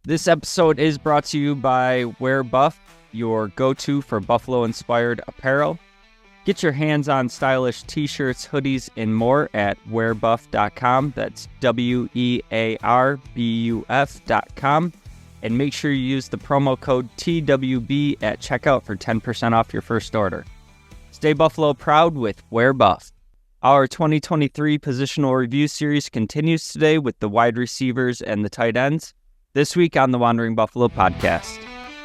This episode is brought to you by Wear Buff, your go-to for Buffalo-inspired apparel. Get your hands on stylish t-shirts, hoodies, and more at wearbuff.com. That's wearbuff.com. And make sure you use the promo code TWB at checkout for 10% off your first order. Stay Buffalo proud with Wear Buff. Our 2023 positional review series continues today with the wide receivers and the tight ends. This week on the Wandering Buffalo podcast.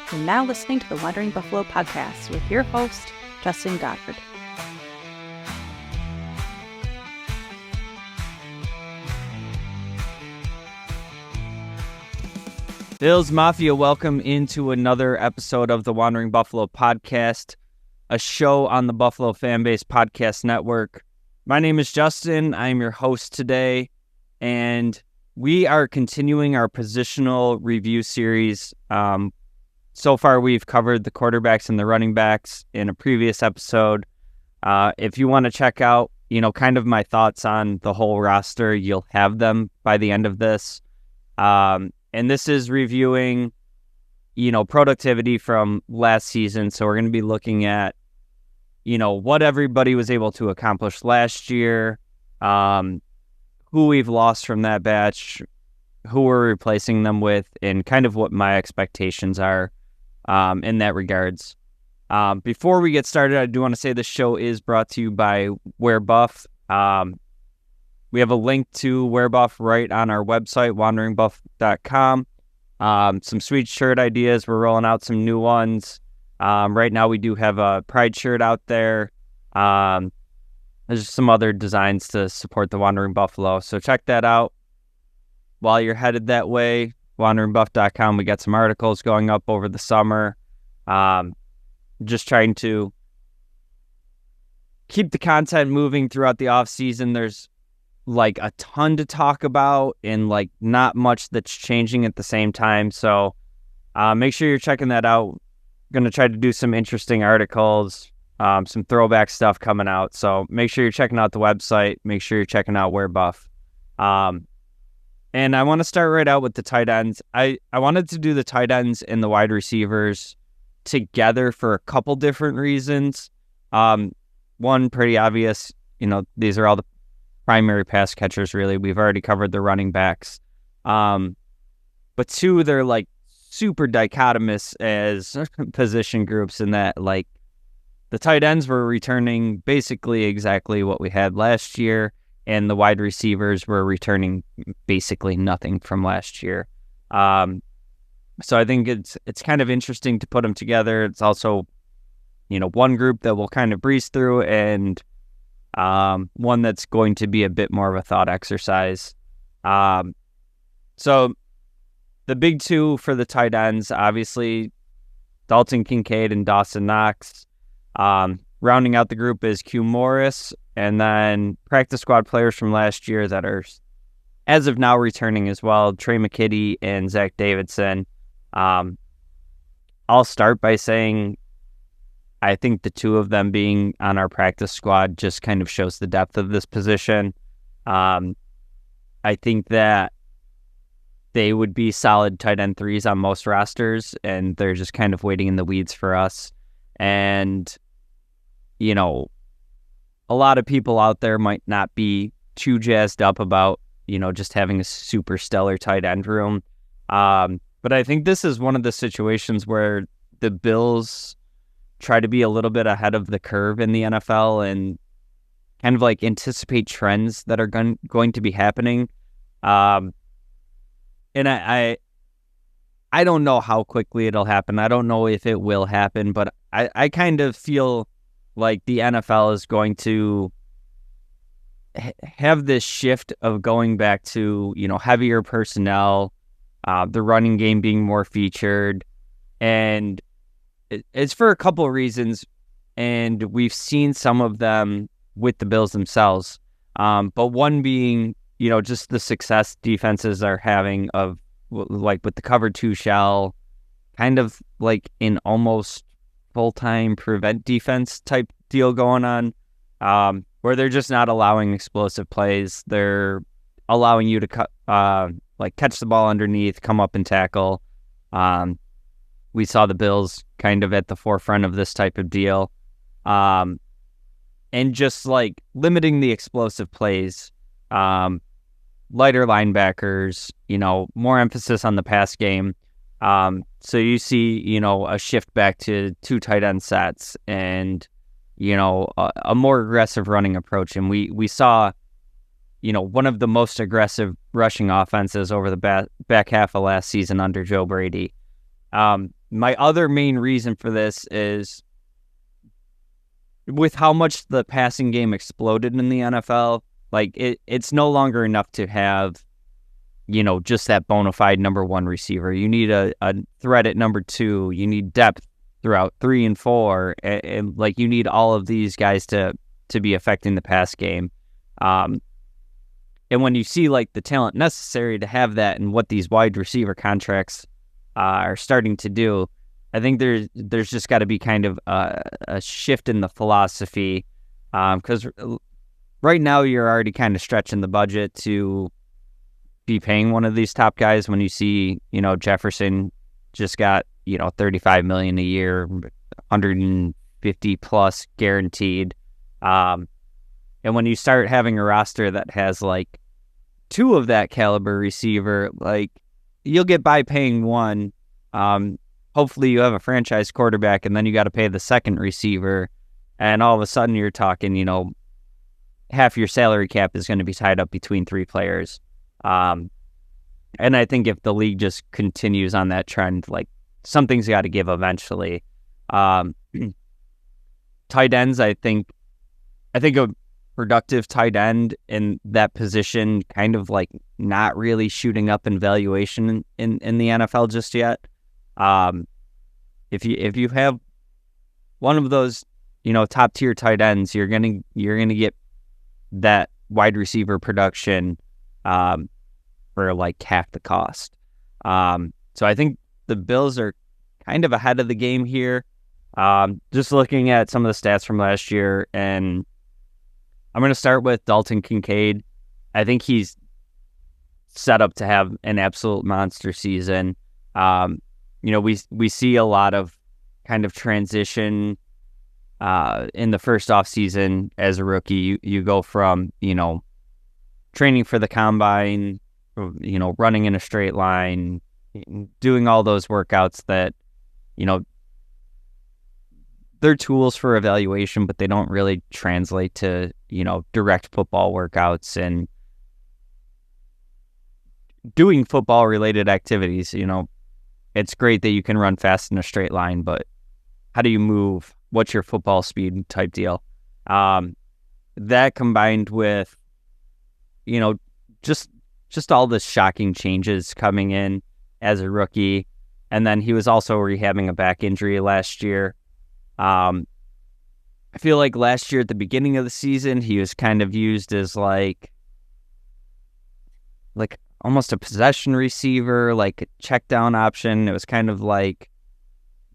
You're now listening to the Wandering Buffalo podcast with your host, Justin Goddard. Bills Mafia, welcome into another episode of the Wandering Buffalo podcast, a show on the Buffalo Fanbase Podcast Network. My name is Justin. I am your host today, and we are continuing our positional review series. So far, we've covered the quarterbacks and the running backs in a previous episode. If you want to check out, kind of my thoughts on the whole roster, you'll have them by the end of this. And this is reviewing, productivity from last season. So we're going to be looking at, what everybody was able to accomplish last year, who we've lost from that batch, who we're replacing them with, and kind of what my expectations are in that regards. Before we get started, I do want to say this show is brought to you by Wear Buff. We have a link to Wear Buff right on our website, wanderingbuff.com. Some sweet shirt ideas. We're rolling out some new ones. Right now we do have a Pride shirt out there. There's some other designs to support the Wandering Buffalo. So check that out. While you're headed that way, wanderingbuff.com, we got some articles going up over the summer. Just trying to keep the content moving throughout the off season. There's a ton to talk about and not much that's changing at the same time. So make sure you're checking that out. Going to try to do some interesting articles. Some throwback stuff coming out. So make sure you're checking out the website. Make sure you're checking out Wear Buff. And I want to start right out with the tight ends. I wanted to do the tight ends and the wide receivers together for a couple different reasons. One, pretty obvious, these are all the primary pass catchers, really. We've already covered the running backs. But two, they're super dichotomous as position groups in that the tight ends were returning basically exactly what we had last year, and the wide receivers were returning basically nothing from last year. So I think it's kind of interesting to put them together. It's also, one group that we'll kind of breeze through, and one that's going to be a bit more of a thought exercise. So the big two for the tight ends, obviously, Dalton, Kincaid, and Dawson, Knox. Rounding out the group is Q Morris, and then practice squad players from last year that are, as of now, returning as well, Trey McKitty and Zach Davidson. I'll start by saying I think the two of them being on our practice squad just kind of shows the depth of this position. I think that they would be solid tight end threes on most rosters, and they're just kind of waiting in the weeds for us. And, a lot of people out there might not be too jazzed up about, just having a super stellar tight end room. But I think this is one of the situations where the Bills try to be a little bit ahead of the curve in the NFL and kind of anticipate trends that are going to be happening. And I don't know how quickly it'll happen. I don't know if it will happen, but I kind of feel like the NFL is going to have this shift of going back to, heavier personnel, the running game being more featured. And it's for a couple of reasons. And we've seen some of them with the Bills themselves. But one being, just the success defenses are having of with the cover two shell, kind of in almost full-time prevent defense type deal going on, where they're just not allowing explosive plays. They're allowing you to catch the ball underneath, come up and tackle. We saw the Bills kind of at the forefront of this type of deal. And just like limiting the explosive plays, lighter linebackers, more emphasis on the pass game. So you see, a shift back to 2 tight end sets and, a more aggressive running approach. And we saw, one of the most aggressive rushing offenses over the back half of last season under Joe Brady. My other main reason for this is with how much the passing game exploded in the NFL, like it's no longer enough to have, just that bona fide number 1 receiver. You need a threat at number 2. You need depth throughout 3 and 4. And like you need all of these guys to be affecting the pass game. And when you see like the talent necessary to have that and what these wide receiver contracts are starting to do, I think there's just got to be kind of a shift in the philosophy, because right now you're already kind of stretching the budget to be paying one of these top guys. When you see, Jefferson just got, $35 million a year, 150 plus guaranteed. And when you start having a roster that has like 2 of that caliber receiver, like you'll get by paying one. Hopefully you have a franchise quarterback, and then you got to pay the second receiver, and all of a sudden you're talking, half your salary cap is going to be tied up between 3 players. And I think if the league just continues on that trend, like something's got to give eventually. Tight ends, I think a productive tight end in that position kind of like not really shooting up in valuation in the NFL just yet. If you have one of those, top tier tight ends, you're gonna get that wide receiver production for like half the cost. So I think the Bills are kind of ahead of the game here. Just looking at some of the stats from last year, and I'm going to start with Dalton Kincaid. I think he's set up to have an absolute monster season. We see a lot of kind of transition in the first off season as a rookie. You go from, training for the combine, running in a straight line, doing all those workouts that, they're tools for evaluation, but they don't really translate to, direct football workouts and doing football related activities. It's great that you can run fast in a straight line, but how do you move? What's your football speed type deal? That combined with, just all the shocking changes coming in as a rookie. And then he was also rehabbing a back injury last year. I feel like last year at the beginning of the season, he was kind of used as like almost a possession receiver, like a check down option. It was kind of like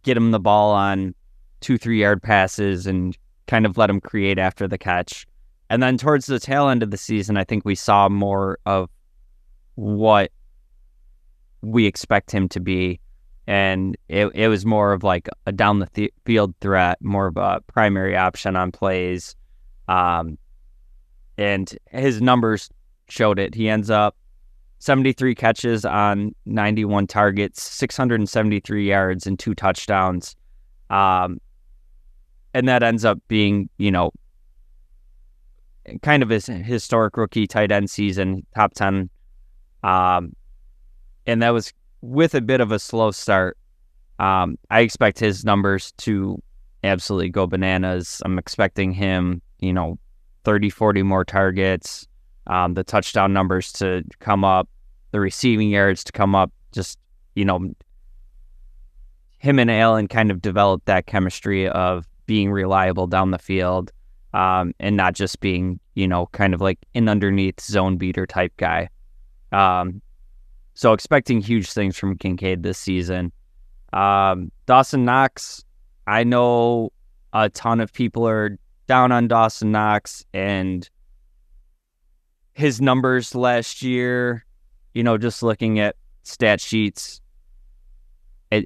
get him the ball on 2-3 yard passes and kind of let him create after the catch. And then towards the tail end of the season, I think we saw more of what we expect him to be. And it was more of like a down the field threat, more of a primary option on plays. And his numbers showed it. He ends up 73 catches on 91 targets, 673 yards, and 2 touchdowns. And that ends up being, kind of his historic rookie tight end season, top 10. And that was with a bit of a slow start. I expect his numbers to absolutely go bananas. I'm expecting him, 30, 40 more targets, the touchdown numbers to come up, the receiving yards to come up. Just, him and Allen kind of developed that chemistry of being reliable down the field, and not just being, kind of like an underneath zone beater type guy. So expecting huge things from Kincaid this season. Dawson Knox, I know a ton of people are down on Dawson Knox and his numbers last year, just looking at stat sheets,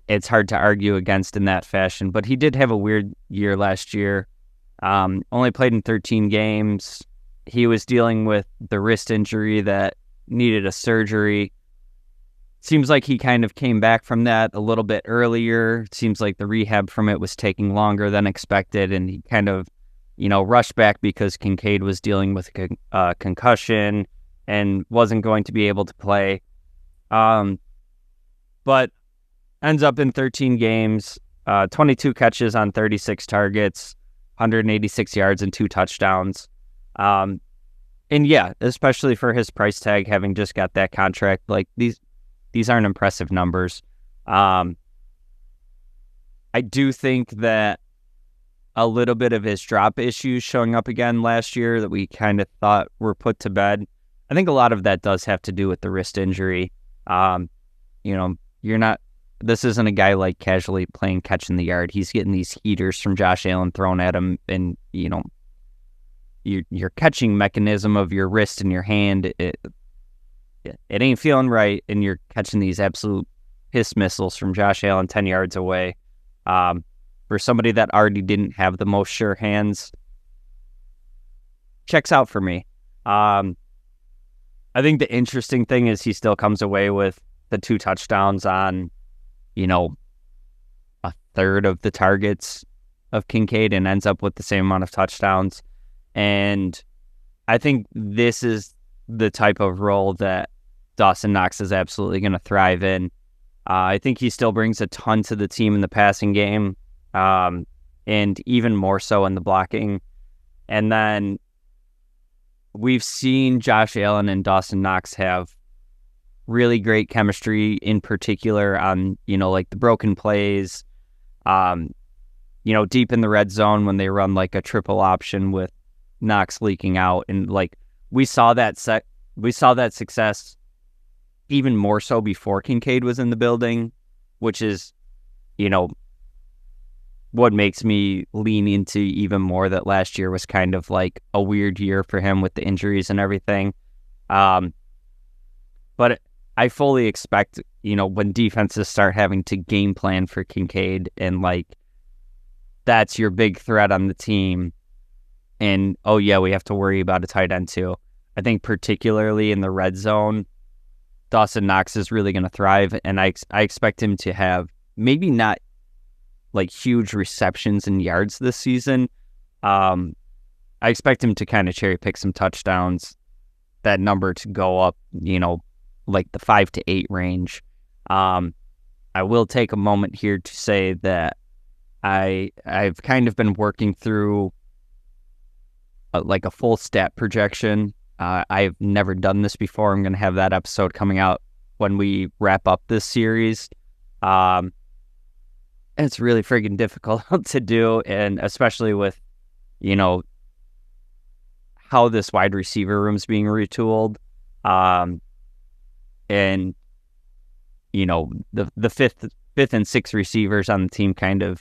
it's hard to argue against in that fashion. But he did have a weird year last year. Only played in 13 games. He was dealing with the wrist injury that needed a surgery. Seems like he kind of came back from that a little bit earlier. Seems like the rehab from it was taking longer than expected, and he kind of, rushed back because Kincaid was dealing with a concussion and wasn't going to be able to play. But ends up in 13 games, 22 catches on 36 targets, 186 yards and 2 touchdowns. And yeah, especially for his price tag, having just got that contract, like these aren't impressive numbers. I do think that a little bit of his drop issues showing up again last year that we kind of thought were put to bed. I think a lot of that does have to do with the wrist injury. This isn't a guy like casually playing catch in the yard. He's getting these heaters from Josh Allen thrown at him, and your catching mechanism of your wrist and your hand, it ain't feeling right, and you're catching these absolute piss missiles from Josh Allen 10 yards away. For somebody that already didn't have the most sure hands, checks out for me. I think the interesting thing is he still comes away with the 2 touchdowns on, a third of the targets of Kincaid and ends up with the same amount of touchdowns. And I think this is the type of role that Dawson Knox is absolutely going to thrive in. I think he still brings a ton to the team in the passing game, and even more so in the blocking. And then we've seen Josh Allen and Dawson Knox have really great chemistry, in particular on, like the broken plays, deep in the red zone when they run like a triple option with Knox leaking out. And like we saw that success even more so before Kincaid was in the building, which is, what makes me lean into even more that last year was kind of like a weird year for him with the injuries and everything. But I fully expect, when defenses start having to game plan for Kincaid, and like that's your big threat on the team, and oh yeah, we have to worry about a tight end too. I think particularly in the red zone, Dawson Knox is really going to thrive, and I expect him to have maybe not like huge receptions and yards this season. I expect him to kind of cherry pick some touchdowns, that number to go up, like the 5 to 8 range. I will take a moment here to say that I've kind of been working through like a full stat projection. I've never done this before. I'm going to have that episode coming out when we wrap up this series. It's really friggin' difficult to do, and especially with, how this wide receiver room's being retooled. And, the fifth and sixth receivers on the team kind of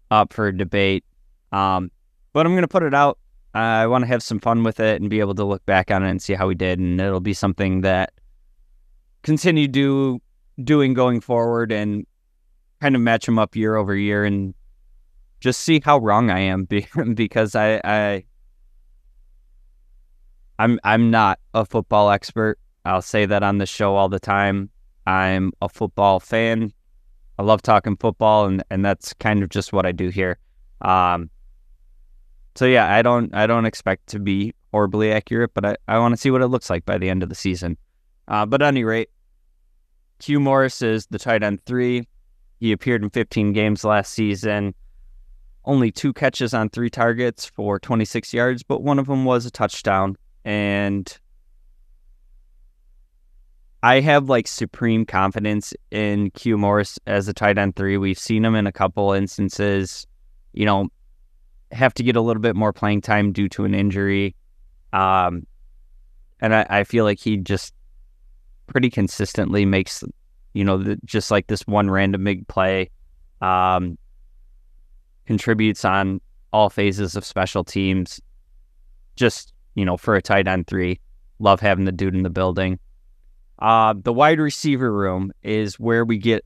up for debate. But I'm going to put it out. I want to have some fun with it and be able to look back on it and see how we did. And it'll be something that continue doing going forward, and kind of match them up year over year and just see how wrong I am, because I'm not a football expert. I'll say that on the show all the time. I'm a football fan. I love talking football, and that's kind of just what I do here. So yeah, I don't expect to be horribly accurate, but I want to see what it looks like by the end of the season. But at any rate, Q Morris is the tight end 3. He appeared in 15 games last season. Only 2 catches on 3 targets for 26 yards, but one of them was a touchdown. And I have like supreme confidence in Q Morris as a tight end 3. We've seen him in a couple instances, have to get a little bit more playing time due to an injury. And I feel like he just pretty consistently makes, just like this one random big play, contributes on all phases of special teams. Just, for a tight end 3, love having the dude in the building. The wide receiver room is where we get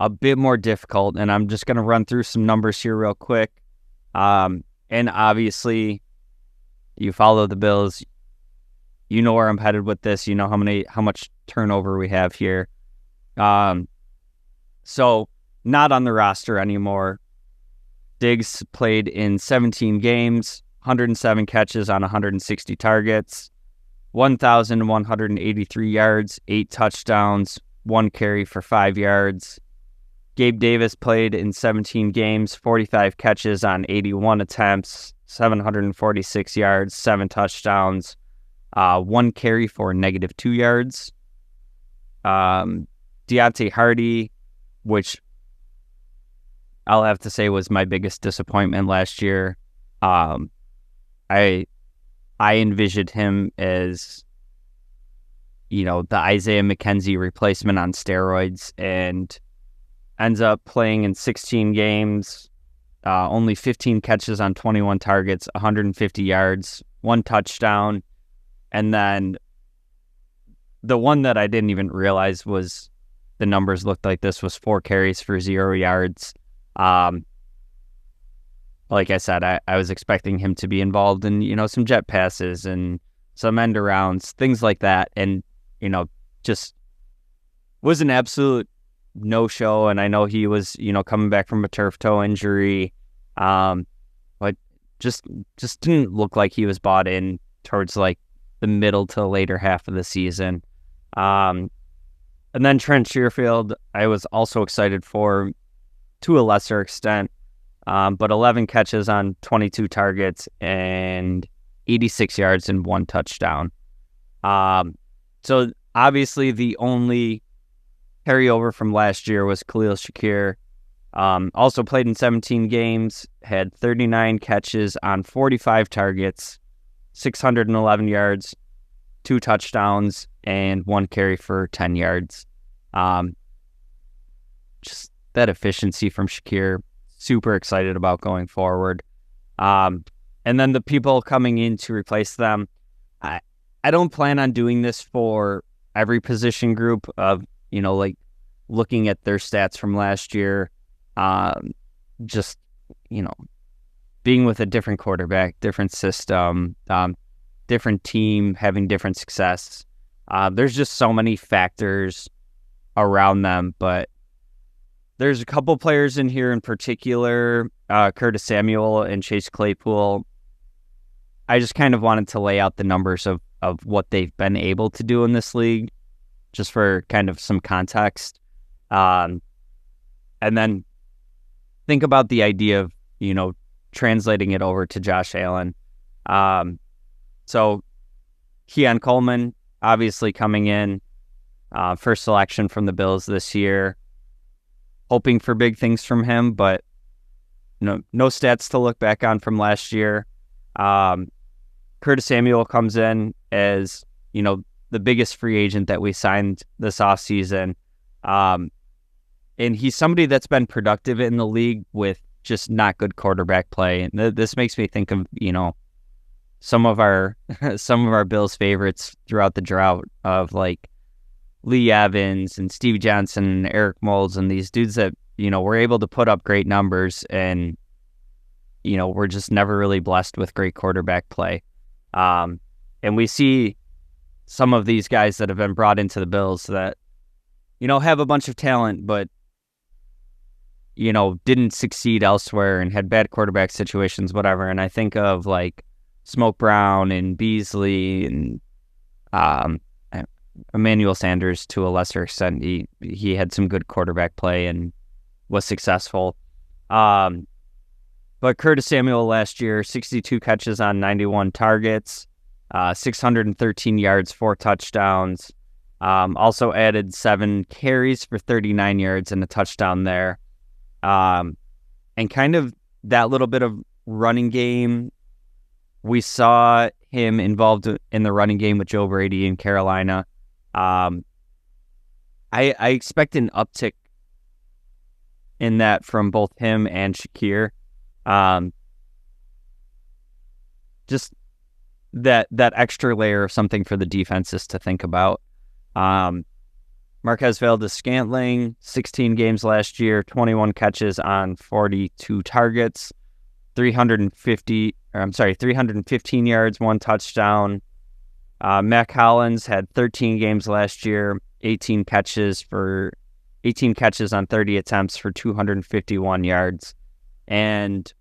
a bit more difficult, and I'm just going to run through some numbers here real quick. And obviously, you follow the Bills, you know where I'm headed with this. You know how much turnover we have here. So not on the roster anymore. Diggs played in 17 games, 107 catches on 160 targets, 1,183 yards, 8 touchdowns, 1 carry for 5 yards. Gabe Davis played in 17 games, 45 catches on 81 attempts, 746 yards, 7 touchdowns, 1 carry for -2 yards. Deontay Hardy, which I'll have to say was my biggest disappointment last year. I envisioned him as, the Isaiah McKenzie replacement on steroids, and ends up playing in 16 games, only 15 catches on 21 targets, 150 yards, 1 touchdown. And then the one that I didn't even realize was the numbers looked like this was 4 carries for 0 yards. Like I said, I was expecting him to be involved in, some jet passes and some end arounds, things like that. And, just was an absolute no-show. And I know he was, coming back from a turf toe injury. But just didn't look like he was bought in towards like the middle to later half of the season. And then Trent Sherfield, I was also excited for to a lesser extent. But 11 catches on 22 targets and 86 yards and 1 touchdown. So obviously the only carryover from last year was Khalil Shakir. Also played in 17 games, had 39 catches on 45 targets, 611 yards, 2 touchdowns, and 1 carry for 10 yards. Just that efficiency from Shakir, super excited about going forward. And then the people coming in to replace them, I don't plan on doing this for every position group of, like looking at their stats from last year. Just, being with a different quarterback, different system, different team, having different success. There's just so many factors around them, but there's a couple players in here in particular, Curtis Samuel and Chase Claypool. I just kind of wanted to lay out the numbers of what they've been able to do in this league, just for kind of some context. And then think about the idea of, translating it over to Josh Allen. So Keon Coleman, obviously coming in, first selection from the Bills this year. Hoping for big things from him, but no stats to look back on from last year. Curtis Samuel comes in as, the biggest free agent that we signed this offseason. And he's somebody that's been productive in the league with just not good quarterback play. And this makes me think of, some of our Bills favorites throughout the drought of like Lee Evans and Steve Johnson and Eric Moulds and these dudes that, were able to put up great numbers and, we're just never really blessed with great quarterback play. And we see some of these guys that have been brought into the Bills that, have a bunch of talent, but, didn't succeed elsewhere and had bad quarterback situations, whatever. And I think of like Smoke Brown and Beasley and, Emmanuel Sanders to a lesser extent. He had some good quarterback play and was successful. But Curtis Samuel last year, 62 catches on 91 targets, 613 yards, 4 touchdowns. Also added 7 carries for 39 yards and a touchdown there. And kind of that little bit of running game, we saw him involved in the running game with Joe Brady in Carolina. I expect an uptick in that from both him and Shakir. Just that extra layer of something for the defenses to think about. Marquez Valdes-Scantling, 16 games last year, 21 catches on 42 targets, 315 yards, 1 touchdown. Matt Collins had 13 games last year, 18 catches on 30 attempts for 251 yards. And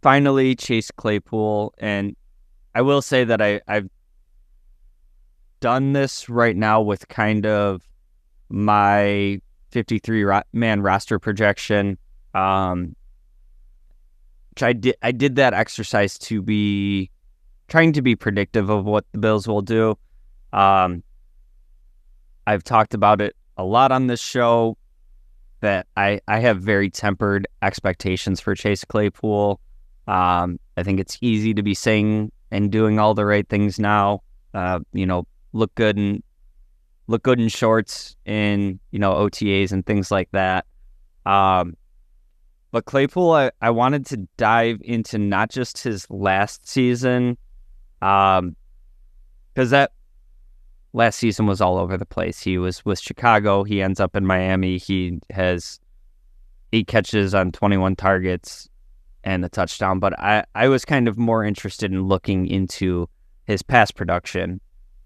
finally, Chase Claypool. And I will say that I've done this right now with kind of my 53-man roster projection. Which I did that exercise to be trying to be predictive of what the Bills will do. I've talked about it a lot on this show that I have very tempered expectations for Chase Claypool. I think it's easy to be saying and doing all the right things now. Look good in shorts in OTAs and things like that. But Claypool, I wanted to dive into not just his last season, because that last season was all over the place. He was with Chicago. He ends up in Miami. He has 8 catches on 21 targets and a touchdown. But I was kind of more interested in looking into his past production,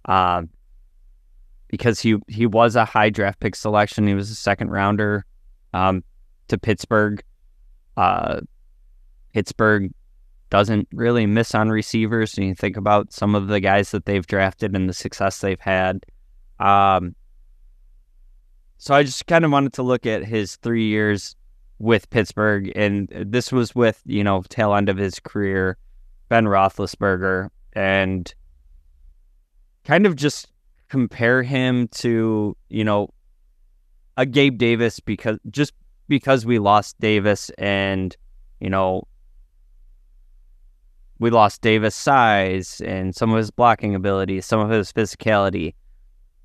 because he was a high draft pick selection. He was a second rounder to Pittsburgh. Pittsburgh doesn't really miss on receivers. And you think about some of the guys that they've drafted and the success they've had. So I just kind of wanted to look at his 3 years with Pittsburgh, and this was with, tail end of his career, Ben Roethlisberger, and kind of just compare him to, a Gabe Davis because we lost Davis, and, we lost Davis' size and some of his blocking ability, some of his physicality.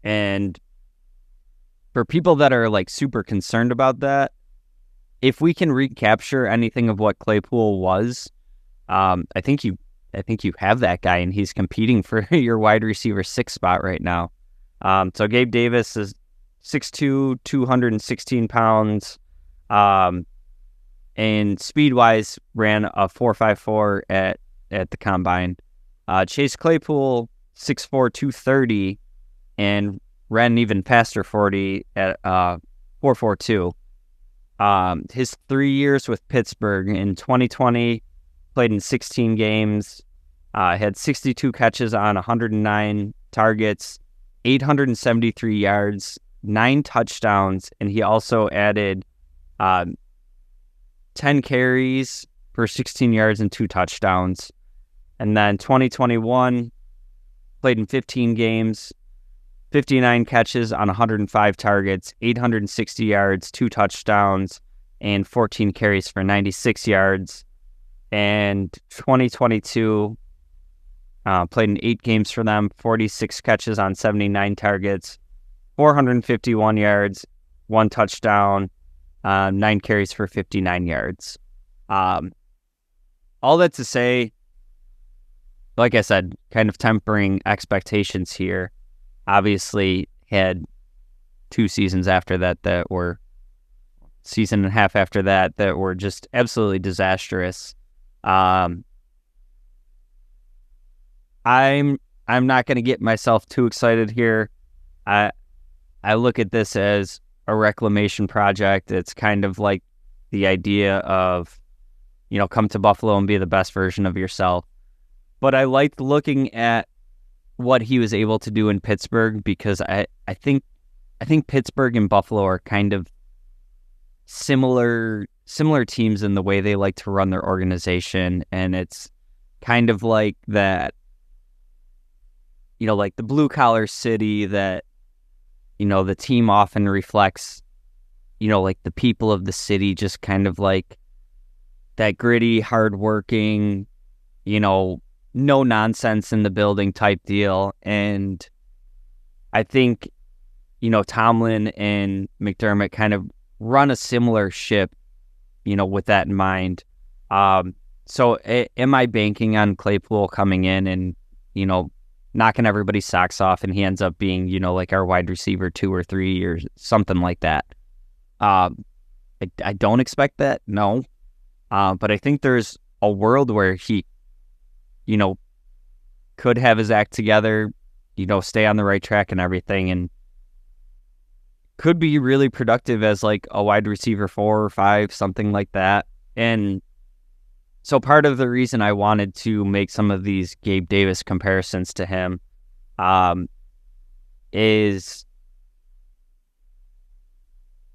And for people that are like super concerned about that, if we can recapture anything of what Claypool was, I think you have that guy, and he's competing for your wide receiver 6 spot right now. So Gabe Davis is 6'2", 216 pounds, and speed-wise ran a 4.54 at the combine. Chase Claypool, 6'4", 230, and ran an even faster 40 at 4.42. His 3 years with Pittsburgh, in 2020, played in 16 games, had 62 catches on 109 targets, 873 yards, 9 touchdowns, and he also added 10 carries for 16 yards and 2 touchdowns. And then 2021, played in 15 games, 59 catches on 105 targets, 860 yards, 2 touchdowns, and 14 carries for 96 yards. And 2022, played in 8 games for them, 46 catches on 79 targets, 451 yards, 1 touchdown, 9 carries for 59 yards. All that to say, like I said, kind of tempering expectations here. Obviously had 2 seasons after that were season and a half after that were just absolutely disastrous. I'm not going to get myself too excited here. I look at this as a reclamation project. It's kind of like the idea of, come to Buffalo and be the best version of yourself. But I liked looking at what he was able to do in Pittsburgh, because I think Pittsburgh and Buffalo are kind of similar teams in the way they like to run their organization, and it's kind of like that, like the blue collar city that, the team often reflects, like the people of the city, just kind of like that gritty, hardworking, no nonsense in the building type deal. And I think, Tomlin and McDermott kind of run a similar ship, with that in mind. So am I banking on Claypool coming in and, knocking everybody's socks off and he ends up being, like our wide receiver 2 or 3 or something like that. I don't expect that, no. But I think there's a world where he, could have his act together, stay on the right track and everything, and could be really productive as like a wide receiver 4 or 5, something like that. And so part of the reason I wanted to make some of these Gabe Davis comparisons to him is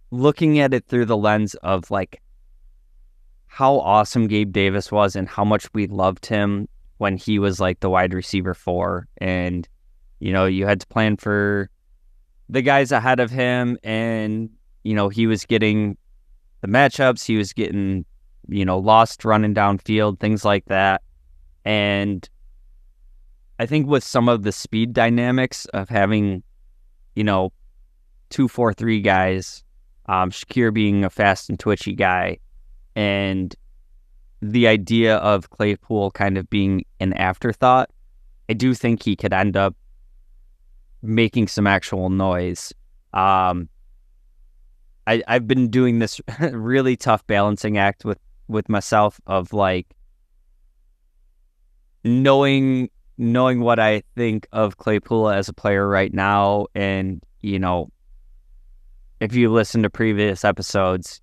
looking at it through the lens of like how awesome Gabe Davis was and how much we loved him when he was like the wide receiver 4. And, you had to plan for the guys ahead of him, and, he was getting the matchups, he was getting lost running downfield, things like that. And I think with some of the speed dynamics of having, 2-4-3 guys, Shakir being a fast and twitchy guy, and the idea of Claypool kind of being an afterthought, I do think he could end up making some actual noise. I've been doing this really tough balancing act with myself of like knowing what I think of Claypool as a player right now, and if you listen to previous episodes,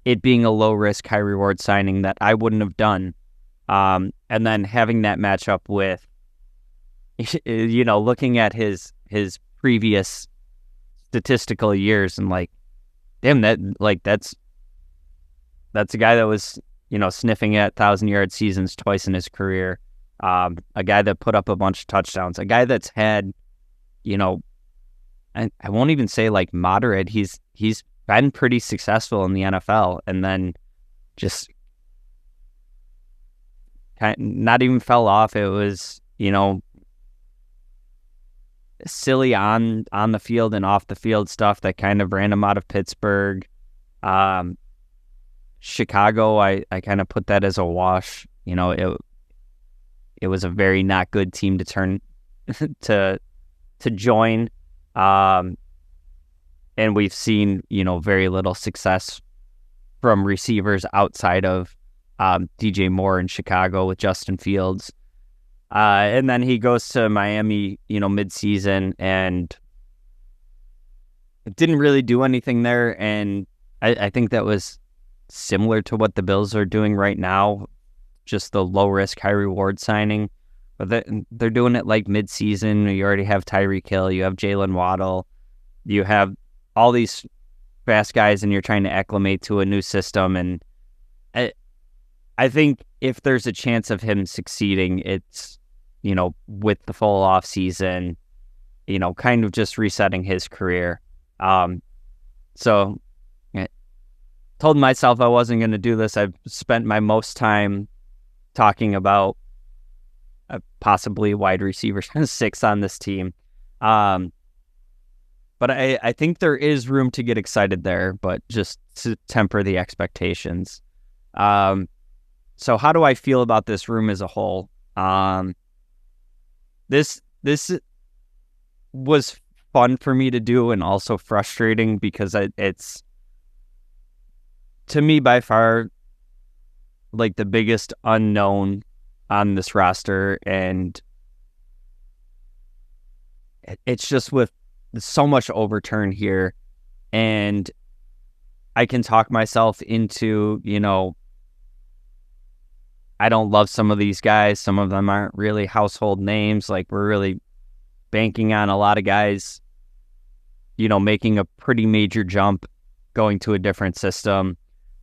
it being a low risk, high reward signing that I wouldn't have done, and then having that match up with looking at his previous statistical years and like, damn, that's a guy that was, sniffing at 1,000-yard seasons twice in his career. A guy that put up a bunch of touchdowns. A guy that's had, I won't even say like moderate. He's been pretty successful in the NFL, and then just not even fell off. It was, silly on the field and off the field stuff that kind of ran him out of Pittsburgh. Chicago, I kind of put that as a wash. It was a very not good team to turn to join. And we've seen, very little success from receivers outside of DJ Moore in Chicago with Justin Fields. And then he goes to Miami, mid-season, and didn't really do anything there. And I think that was similar to what the Bills are doing right now, just the low-risk, high-reward signing. But they're doing it like mid-season. You already have Tyreek Hill, you have Jalen Waddle, you have all these fast guys, and you're trying to acclimate to a new system. And I think if there's a chance of him succeeding, it's, with the full off season, kind of just resetting his career. So I told myself I wasn't going to do this. I've spent my most time talking about possibly wide receiver 6 on this team. But I think there is room to get excited there, but just to temper the expectations. So how do I feel about this room as a whole? This was fun for me to do, and also frustrating because it's, to me, by far, like the biggest unknown on this roster, and it's just with so much overturn here, and I can talk myself into, I don't love some of these guys. Some of them aren't really household names. Like, we're really banking on a lot of guys, making a pretty major jump, going to a different system.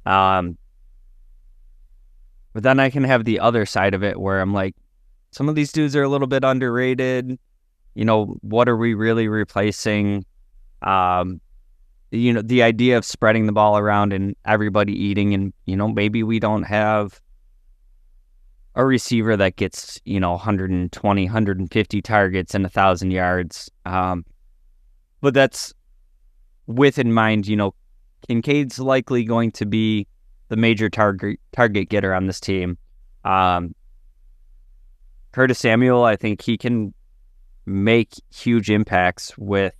But then I can have the other side of it where I'm like, some of these dudes are a little bit underrated. What are we really replacing? The idea of spreading the ball around and everybody eating, and, maybe we don't have a receiver that gets, 120, 150 targets and 1,000 yards. But that's with in mind, Kincaid's likely going to be the major target getter on this team. Curtis Samuel, I think he can make huge impacts with,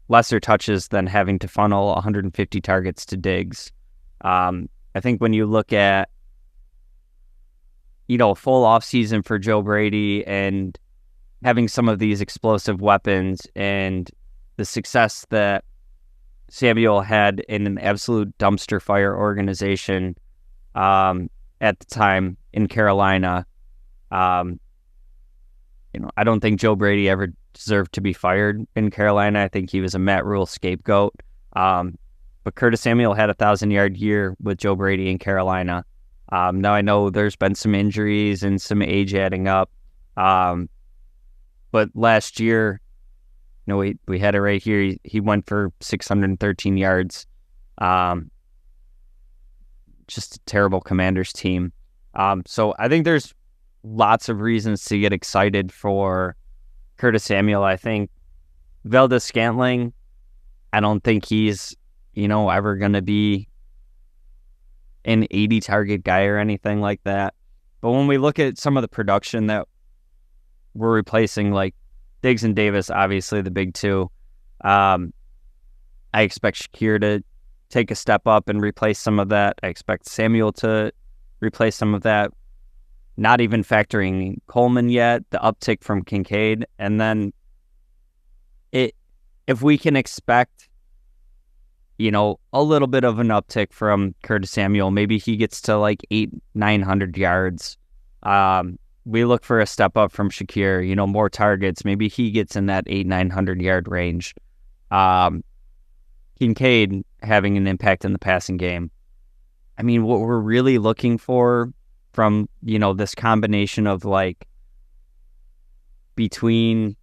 lesser touches than having to funnel 150 targets to Diggs. I think when you look at, a full offseason for Joe Brady and having some of these explosive weapons and the success that Samuel had in an absolute dumpster fire organization at the time in Carolina, I don't think Joe Brady ever deserved to be fired in Carolina. I think he was a Matt Rule scapegoat. But Curtis Samuel had a 1,000-yard year with Joe Brady in Carolina. Now I know there's been some injuries and some age adding up. But last year, we had it right here. He went for 613 yards. Just a terrible Commanders team. So I think there's lots of reasons to get excited for Curtis Samuel. I think Valdez-Scantling, I don't think he's, ever going to be an 80 target guy or anything like that. But when we look at some of the production that we're replacing, like Diggs and Davis, obviously the big two, I expect Shakir to take a step up and replace some of that. I expect Samuel to replace some of that. Not even factoring Coleman yet, the uptick from Kincaid. And then if we can expect, a little bit of an uptick from Curtis Samuel, maybe he gets to like 800-900 yards. We look for a step up from Shakir, more targets. Maybe he gets in that 800-900 yard range. Kincaid having an impact in the passing game. I mean, what we're really looking for from, this combination of like between,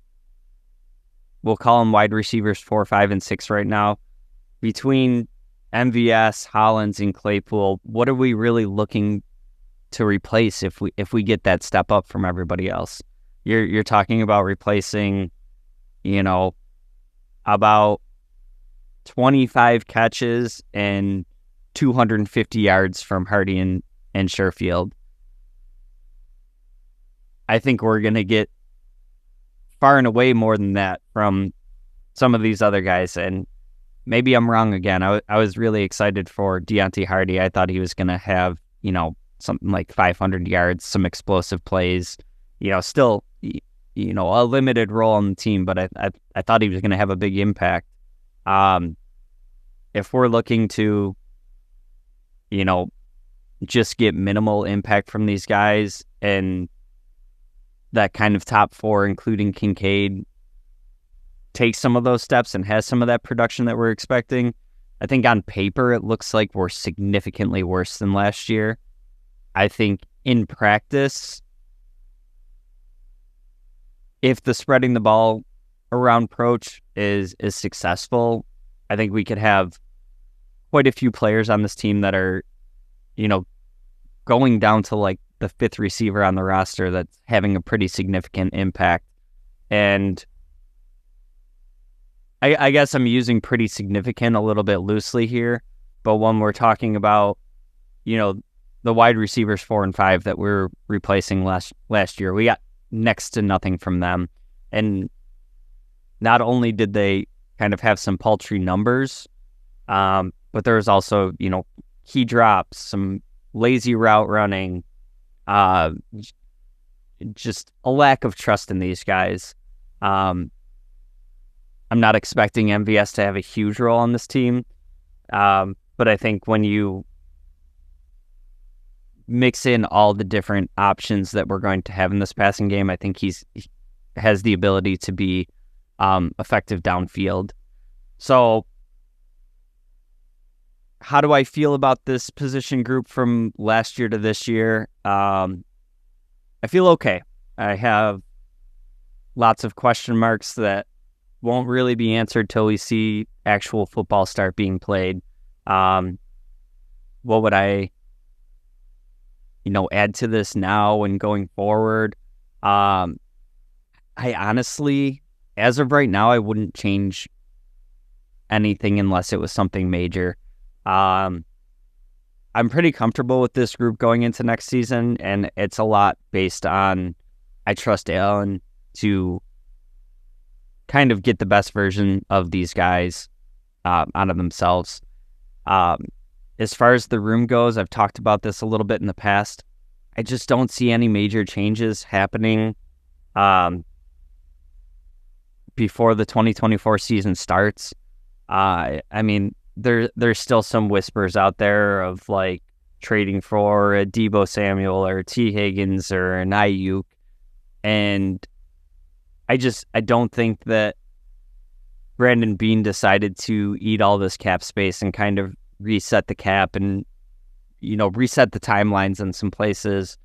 we'll call them wide receivers 4, 5, and 6 right now, between MVS, Hollins, and Claypool, what are we really looking to replace if we get that step up from everybody else? You're talking about replacing, about 25 catches and 250 yards from Hardy and Sherfield. I think we're going to get far and away more than that from some of these other guys. And maybe I'm wrong again. I was really excited for Deontay Hardy. I thought he was going to have, something like 500 yards, some explosive plays, still, a limited role on the team, but I thought he was going to have a big impact. If we're looking to, just get minimal impact from these guys and that kind of top 4, including Kincaid, takes some of those steps and has some of that production that we're expecting, I think on paper it looks like we're significantly worse than last year. I think in practice, if the spreading the ball around approach is successful, I think we could have quite a few players on this team that are, going down to like the 5th receiver on the roster that's having a pretty significant impact. And I guess I'm using pretty significant a little bit loosely here, but when we're talking about, the wide receivers 4 and 5 that we're replacing last year, we got next to nothing from them. And not only did they kind of have some paltry numbers, but there was also, key drops, some lazy route running, just a lack of trust in these guys. I'm not expecting MVS to have a huge role on this team, but I think when you mix in all the different options that we're going to have in this passing game, I think he has the ability to be effective downfield. So how do I feel about this position group from last year to this year? I feel okay. I have lots of question marks that won't really be answered till we see actual football start being played. What would I, add to this now and going forward? I honestly, as of right now, I wouldn't change anything unless it was something major. I'm pretty comfortable with this group going into next season, and it's a lot based on I trust Allen to kind of get the best version of these guys out of themselves. As far as the room goes, I've talked about this a little bit in the past. I just don't see any major changes happening before the 2024 season starts. I mean, there's still some whispers out there of like trading for a Deebo Samuel or T. Higgins or an Ayuk. And I don't think that Brandon Beane decided to eat all this cap space and kind of reset the cap and, reset the timelines in some places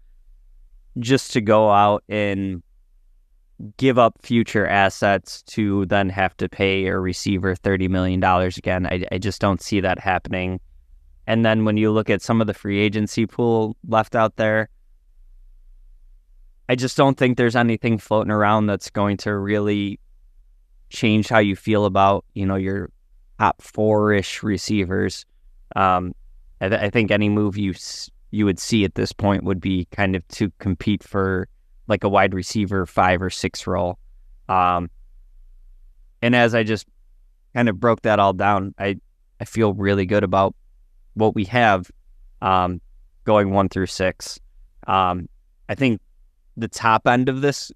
just to go out and give up future assets to then have to pay a receiver $30 million again. I just don't see that happening. And then when you look at some of the free agency pool left out there, I just don't think there's anything floating around that's going to really change how you feel about, your top 4-ish receivers. I think any move you would see at this point would be kind of to compete for like a wide receiver 5 or 6 role. And as I just kind of broke that all down, I feel really good about what we have going 1 through 6. I think the top end of this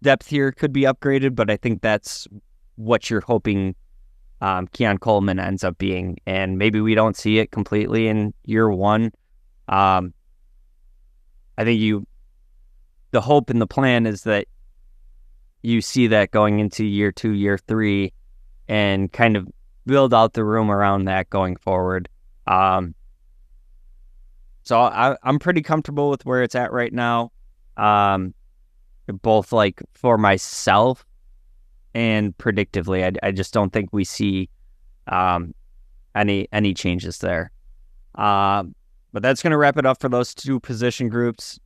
depth here could be upgraded, but I think that's what you're hoping Keon Coleman ends up being. And maybe we don't see it completely in year 1. I think the hope and the plan is that you see that going into year 2, year 3, and kind of build out the room around that going forward. So I'm pretty comfortable with where it's at right now, both like for myself and predictively. I just don't think we see any changes there. But that's going to wrap it up for those 2 position groups.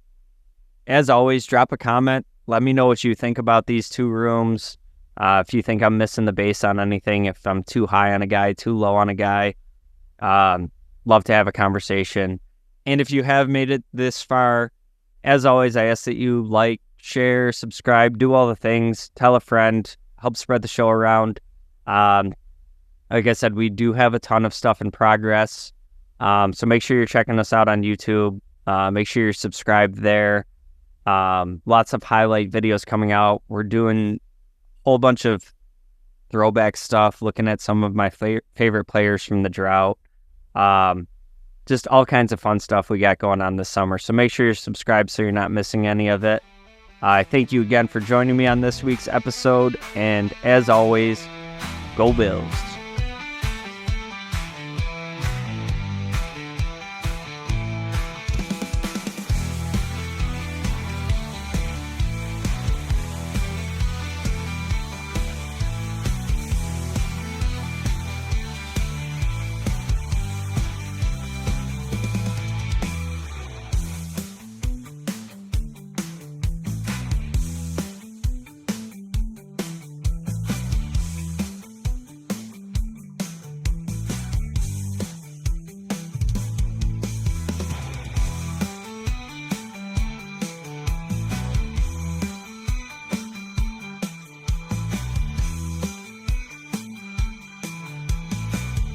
As always, drop a comment. Let me know what you think about these 2 rooms. If you think I'm missing the base on anything, if I'm too high on a guy, too low on a guy, love to have a conversation. And if you have made it this far, as always, I ask that you like, share, subscribe, do all the things, tell a friend, help spread the show around. Like I said, we do have a ton of stuff in progress. So make sure you're checking us out on YouTube. Make sure you're subscribed there. Lots of highlight videos coming out. We're doing a whole bunch of throwback stuff, looking at some of my favorite players from the drought. Just all kinds of fun stuff we got going on this summer. So make sure you're subscribed so you're not missing any of it. I thank you again for joining me on this week's episode. And as always, go Bills.